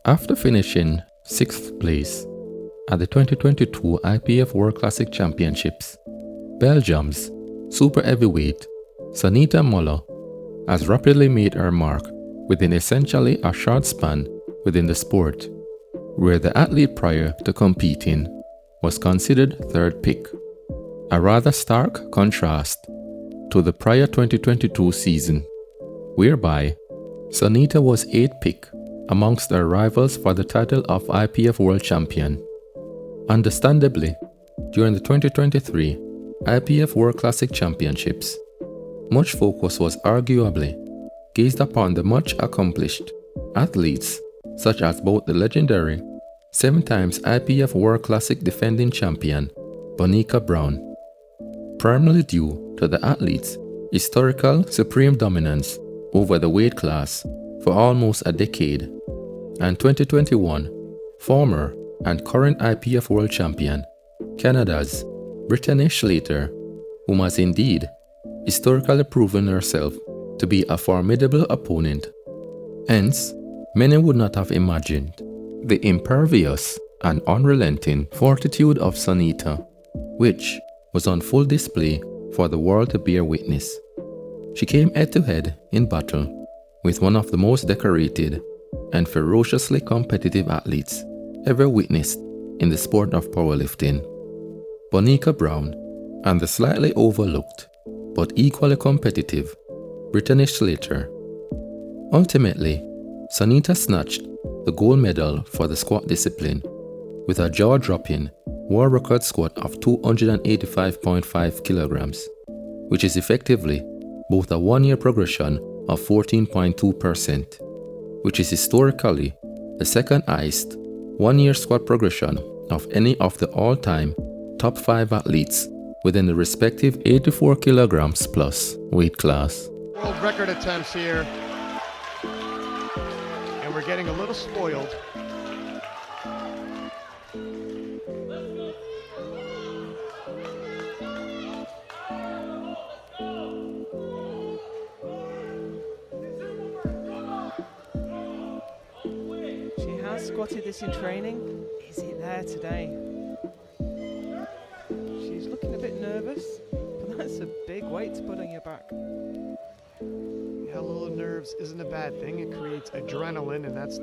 After finishing 6th place at the 2022 IPF World Classic Championships, Belgium's super heavyweight Sonita Muluh has rapidly made her mark within essentially a short span within the sport, where the athlete prior to competing was considered third pick, a rather stark contrast to the prior 2022 season, whereby Sonita was 8th pick amongst her rivals for the title of IPF World Champion. Understandably, during the 2023 IPF World Classic Championships, much focus was arguably gazed upon the much accomplished athletes such as both the legendary 7 times IPF World Classic defending champion Bonica Brown, primarily due to the athlete's historical supreme dominance over the weight class for almost a decade, and 2021 former and current IPF World Champion Canada's Brittany Schlater, whom has indeed historically proven herself to be a formidable opponent. Hence, many would not have imagined the impervious and unrelenting fortitude of Sonita, which was on full display for the world to bear witness. She came head-to-head in battle with one of the most decorated and ferociously competitive athletes ever witnessed in the sport of powerlifting, Bonica Brown, and the slightly overlooked but equally competitive Brittany Schlater. Ultimately, Sonita snatched the gold medal for the squat discipline with a jaw-dropping world record squat of 285.5 kilograms, which is effectively both a one-year progression of 14.2%, which is historically the second highest one-year squat progression of any of the all-time top 5 athletes within the respective 84 kilograms plus weight class. World record attempts here, and we're getting a little spoiled. She has squatted this in training. Is it there today? She's looking a bit nervous, but that's a big weight to put on your back. Yeah, a little nerves isn't a bad thing. It creates adrenaline, and that's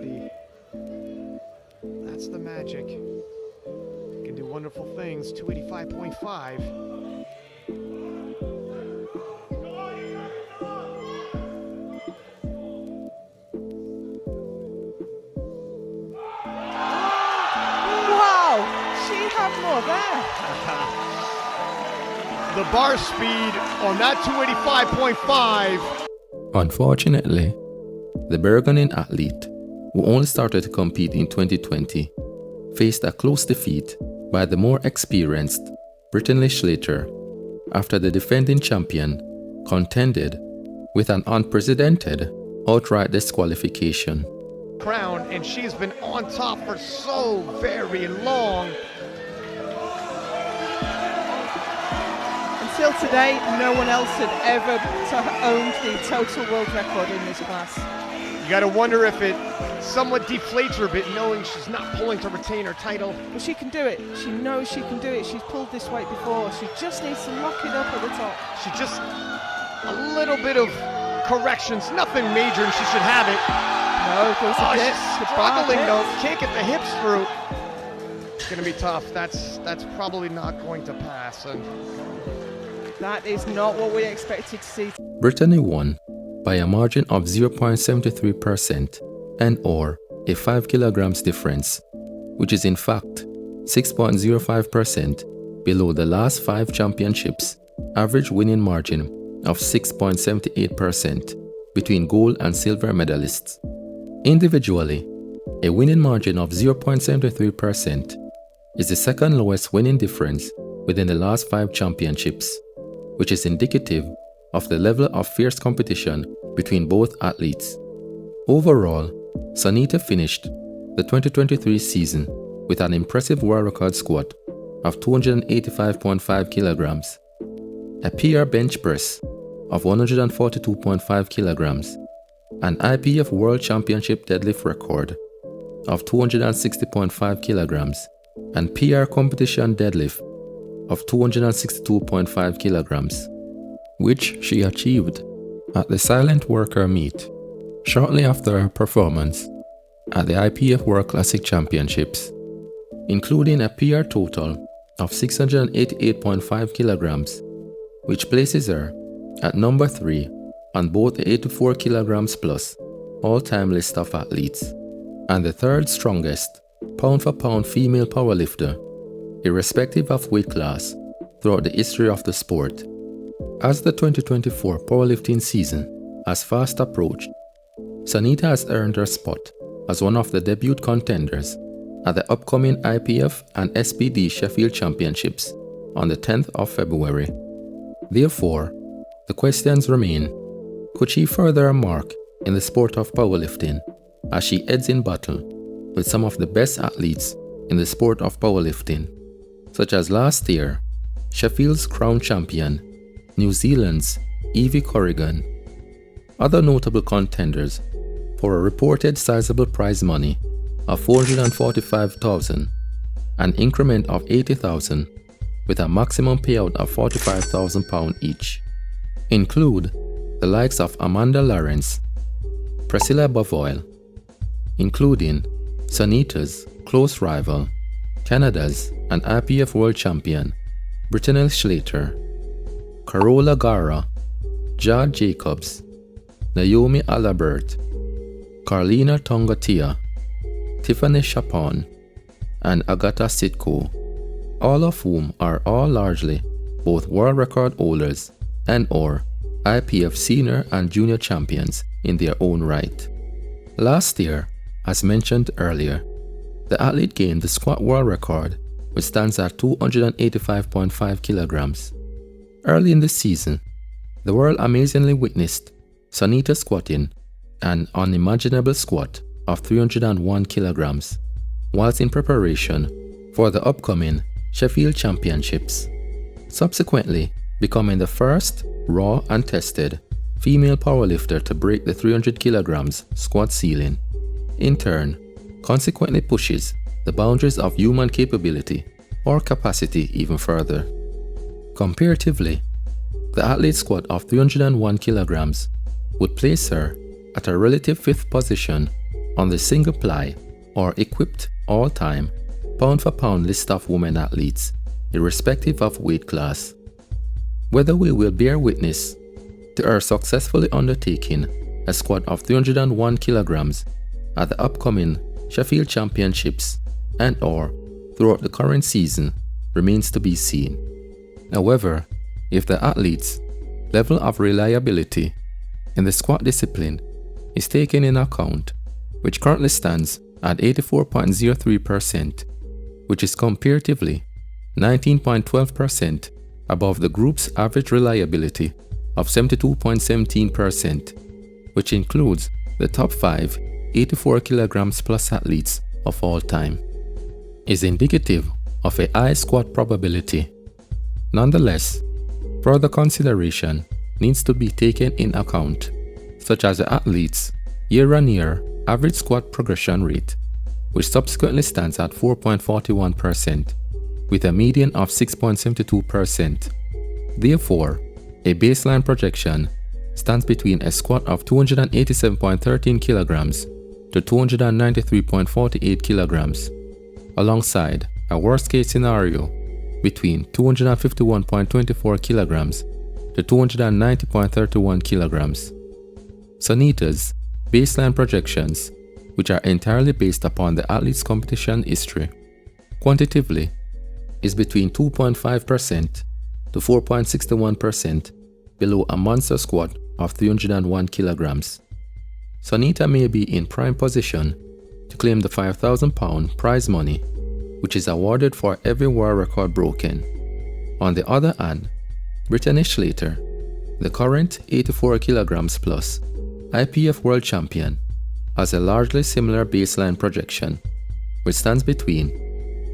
the magic. You can do wonderful things. 285.5. Wow! She had more there. The bar speed on that 285.5. Unfortunately, the Burgundian athlete, who only started to compete in 2020, faced a close defeat by the more experienced Brittany Schlater after the defending champion contended with an unprecedented outright disqualification. Crown, and she's been on top for so very long. Until today, no one else had ever owned the total world record in this class. You gotta wonder if it somewhat deflates her a bit, knowing she's not pulling to retain her title. But she can do it. She knows she can do it. She's pulled this weight before. She just needs to lock it up at the top. She just a little bit of corrections, nothing major, and she should have it. No, goes a dip. She's struggling though. Can't get the hips through. It's gonna be tough. That's probably not going to pass. And that is not what we expected to see. Brittany won by a margin of 0.73% and or a 5 kilograms difference, which is in fact 6.05% below the last 5 championships average winning margin of 6.78% between gold and silver medalists. Individually, a winning margin of 0.73% is the second lowest winning difference within the last 5 championships, which is indicative of the level of fierce competition between both athletes. Overall, Sonita finished the 2023 season with an impressive world record squat of 285.5 kilograms, a PR bench press of 142.5 kilograms, an IPF World Championship deadlift record of 260.5 kilograms and PR competition deadlift of 262.5 kilograms, which she achieved at the silent worker meet shortly after her performance at the IPF World Classic Championships, including a PR total of 688.5 kilograms, which places her at number 3 on both the 84 kilograms plus all-time list of athletes, and the third strongest pound-for-pound female powerlifter, irrespective of weight class, throughout the history of the sport. As the 2024 powerlifting season has fast approached, Sonita has earned her spot as one of the debut contenders at the upcoming IPF and SPD Sheffield Championships on the 10th of February. Therefore, the questions remain: could she further her mark in the sport of powerlifting as she heads in battle with some of the best athletes in the sport of powerlifting, such as last year Sheffield's crown champion, New Zealand's Evie Corrigan? Other notable contenders for a reported sizable prize money of $445,000, an increment of $80,000 with a maximum payout of £45,000 each, include the likes of Amanda Lawrence, Priscilla Bovoil, including Sonita's close rival, Canada's and IPF World Champion, Brittany Schlater, Carola Gara, Jad Jacobs, Naomi Alabert, Carlina Tongatia, Tiffany Chapon, and Agatha Sitko, all of whom are largely both world record holders and/or IPF senior and junior champions in their own right. Last year, as mentioned earlier, the athlete gained the squat world record, which stands at 285.5 kilograms. Early in the season, the world amazingly witnessed Sonita squatting an unimaginable squat of 301 kilograms, whilst in preparation for the upcoming Sheffield Championships, subsequently becoming the first raw and tested female powerlifter to break the 300 kilograms squat ceiling. In turn, consequently pushes the boundaries of human capability or capacity even further. Comparatively, the athlete's squat of 301 kilograms would place her at a relative 5th position on the single ply or equipped all-time pound-for-pound list of women athletes, irrespective of weight class. Whether we will bear witness to her successfully undertaking a squat of 301 kilograms at the upcoming Sheffield Championships and/or throughout the current season remains to be seen. However, if the athlete's level of reliability in the squat discipline is taken in account, which currently stands at 84.03%, which is comparatively 19.12% above the group's average reliability of 72.17%, which includes the top 5 84 kilograms plus athletes of all time, is indicative of a high squat probability. Nonetheless, further consideration needs to be taken in account, such as the athlete's year-on-year average squat progression rate, which subsequently stands at 4.41%, with a median of 6.72%. Therefore, a baseline projection stands between a squat of 287.13 kilograms to 293.48 kilograms, alongside a worst-case scenario between 251.24 kilograms to 290.31 kilograms. Sonita's baseline projections, which are entirely based upon the athlete's competition history, quantitatively is between 2.5% to 4.61% below a monster squat of 301 kilograms. Sonita may be in prime position to claim the £5,000 prize money, which is awarded for every world record broken. On the other hand, Brittany Schlater, the current 84 kilograms plus IPF World Champion, has a largely similar baseline projection, which stands between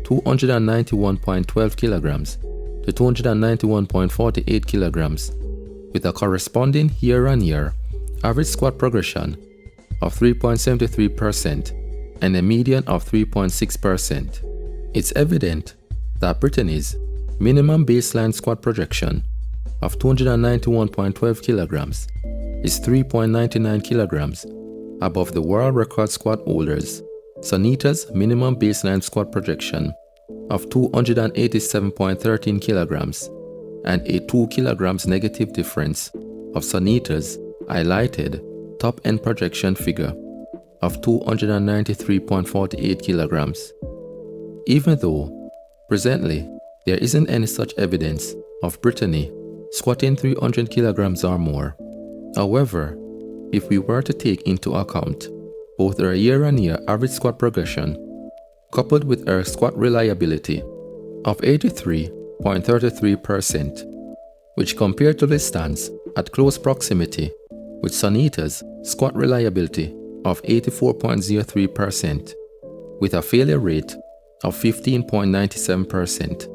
291.12 kilograms to 291.48 kilograms, with a corresponding year-on-year average squat progression of 3.73%, and a median of 3.6%. It's evident that Brittany's minimum baseline squat projection of 291.12 kilograms is 3.99 kilograms above the world record squat holders Sonita's minimum baseline squat projection of 287.13 kilograms and a 2 kilograms negative difference of Sonita's highlighted top-end projection figure of 293.48 kilograms. Even though, presently, there isn't any such evidence of Brittany squatting 300 kilograms or more. However, if we were to take into account both her year-on-year average squat progression coupled with her squat reliability of 83.33%, which compared to the stance at close proximity with Sonita's squat reliability of 84.03%, with a failure rate of 15.97%.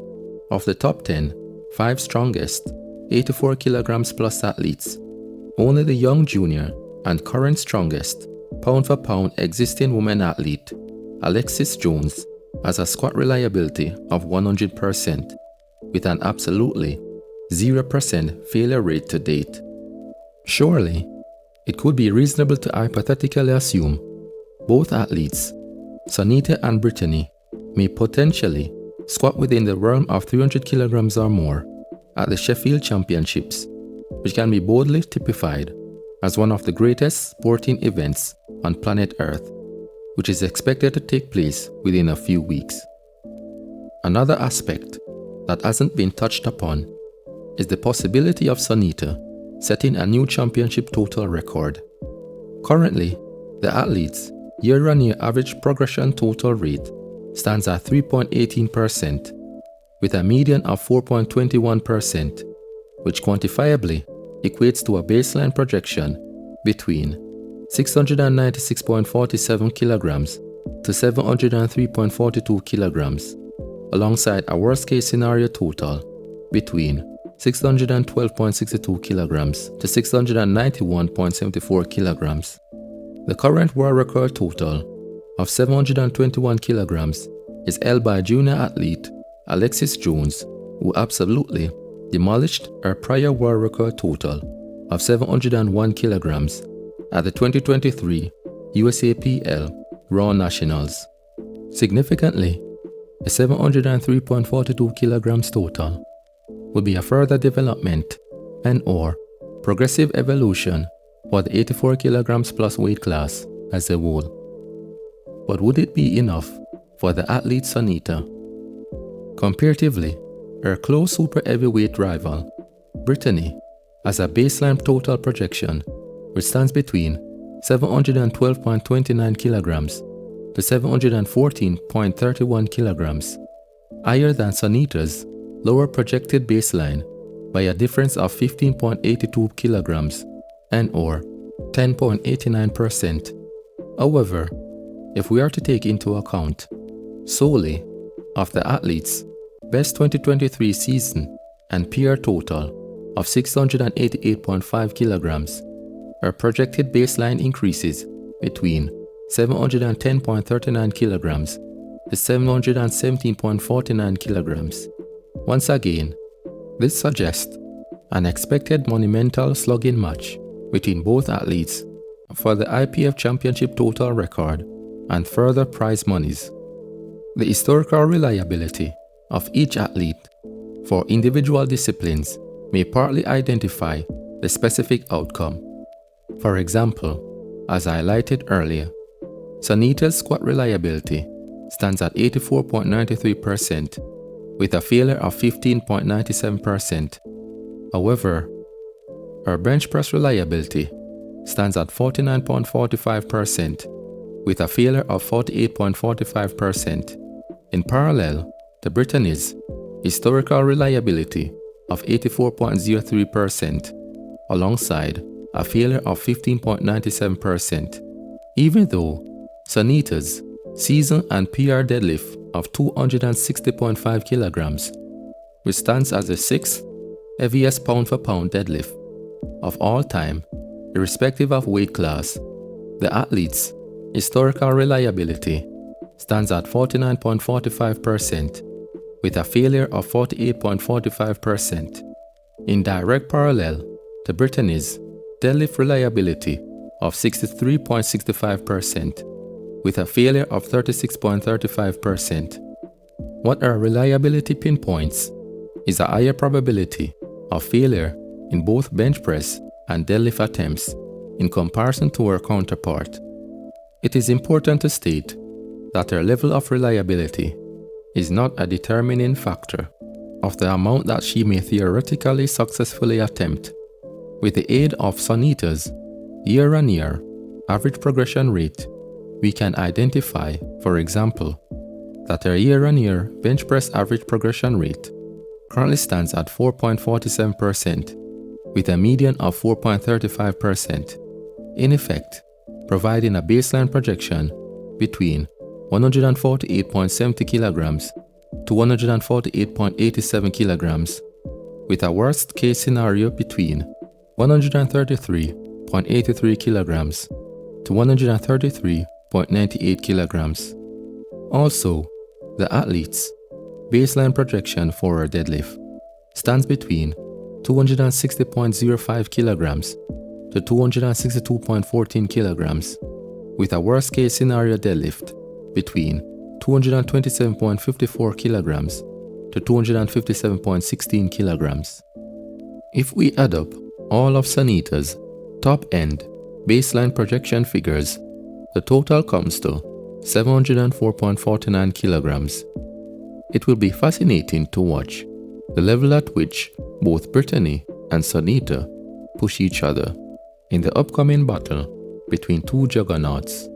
Of the top 10, 5 strongest 84 kilograms plus athletes, only the young junior and current strongest pound-for-pound existing woman athlete, Alexis Jones, has a squat reliability of 100%, with an absolutely 0% failure rate to date. Surely, it could be reasonable to hypothetically assume both athletes, Sonita and Brittany, may potentially squat within the realm of 300 kilograms or more at the Sheffield Championships, which can be boldly typified as one of the greatest sporting events on planet Earth, which is expected to take place within a few weeks. Another aspect that hasn't been touched upon is the possibility of Sonita setting a new championship total record. Currently, the athlete's year-on-year average progression total rate stands at 3.18%, with a median of 4.21%, which quantifiably equates to a baseline projection between 696.47 kilograms to 703.42 kilograms, alongside a worst-case scenario total between 612.62 kilograms to 691.74 kilograms. The current world record total of 721 kilograms is held by junior athlete Alexis Jones, who absolutely demolished her prior world record total of 701 kilograms at the 2023 USAPL Raw Nationals. Significantly, the 703.42 kilograms total would be a further development and/or progressive evolution for the 84 kilograms plus weight class as a whole. But would it be enough for the athlete Sonita? Comparatively, her close super heavyweight rival, Brittany, has a baseline total projection which stands between 712.29 kilograms to 714.31 kilograms, higher than Sonita's lower projected baseline by a difference of 15.82 kilograms and/or 10.89%. However, if we are to take into account solely of the athlete's best 2023 season and PR total of 688.5 kilograms, her projected baseline increases between 710.39 kilograms to 717.49 kilograms. Once again, this suggests an expected monumental slugging match between both athletes for the IPF Championship total record and further prize monies. The historical reliability of each athlete for individual disciplines may partly identify the specific outcome. For example, as highlighted earlier, Sonita's squat reliability stands at 84.93% with a failure of 15.97%. However, her bench press reliability stands at 49.45% with a failure of 48.45%. In parallel to Brittany's historical reliability of 84.03% alongside a failure of 15.97%. Even though Sonita's season and PR deadlift of 260.5 kilograms, which stands as the 6th heaviest pound-for-pound deadlift of all time, irrespective of weight class, the athlete's Historical reliability stands at 49.45% with a failure of 48.45%, in direct parallel to Brittany's deadlift reliability of 63.65% with a failure of 36.35%. What our reliability pinpoints is a higher probability of failure in both bench press and deadlift attempts in comparison to her counterpart. It is important to state that her level of reliability is not a determining factor of the amount that she may theoretically successfully attempt. With the aid of Sonita's year-on-year average progression rate, we can identify, for example, that her year-on-year bench press average progression rate currently stands at 4.47% with a median of 4.35%, in effect, providing a baseline projection between 148.70 kilograms to 148.87 kilograms, with a worst case scenario between 133.83 kilograms to 133.98 kilograms. Also, the athlete's baseline projection for her deadlift stands between 260.05 kilograms to 262.14 kilograms, with a worst case scenario deadlift between 227.54 kilograms to 257.16 kilograms. If we add up all of Sonita's top-end baseline projection figures, the total comes to 704.49 kilograms. It will be fascinating to watch the level at which both Brittany and Sonita push each other in the upcoming battle between two juggernauts.